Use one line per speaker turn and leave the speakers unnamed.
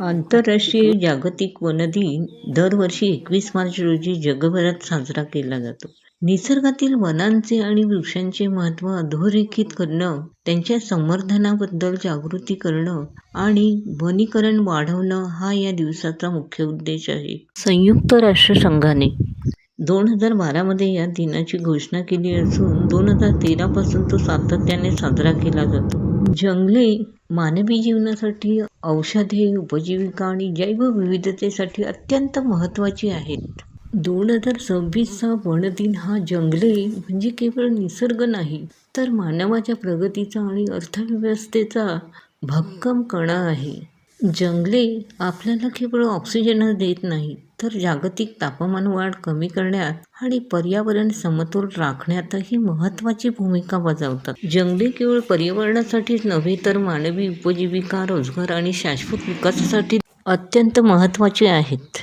आंतरराष्ट्रीय जागतिक वन दिन दरवर्षी 21 मार्च रोजी जगभरात साजरा केला जातो. निसर्गातील वनांचे आणि वृक्षांचे महत्त्व अधोरेखित करणं, त्यांच्या संवर्धनाबद्दल जागृती करणं आणि वनीकरण वाढवणं हा या दिवसाचा मुख्य उद्देश आहे. संयुक्त राष्ट्रसंघाने 2012 मध्ये या दिनाची घोषणा केली असून 2013 पासून तो सातत्याने साजरा केला जातो. जंगले मानवी जीवनासाठी, औषधे, उपजीविका आणि जैवविविधतेसाठी अत्यंत महत्त्वाची आहेत. 2026चा वन दिन हा जंगले म्हणजे केवळ निसर्ग नाही, तर मानवाच्या प्रगतीचा आणि अर्थव्यवस्थेचा भक्कम कणा आहे. जंगले आपल्याला केवळ ऑक्सिजनच देत नाही, तर जागतिक तापमान वाढ कमी करण्यात आणि पर्यावरण समतोल राखण्यातही महत्त्वाची भूमिका बजावतात. जंगले केवळ पर्यावरणासाठीच नव्हे, तर मानवी उपजीविका, रोजगार आणि शाश्वत विकासासाठी अत्यंत महत्त्वाचे आहेत.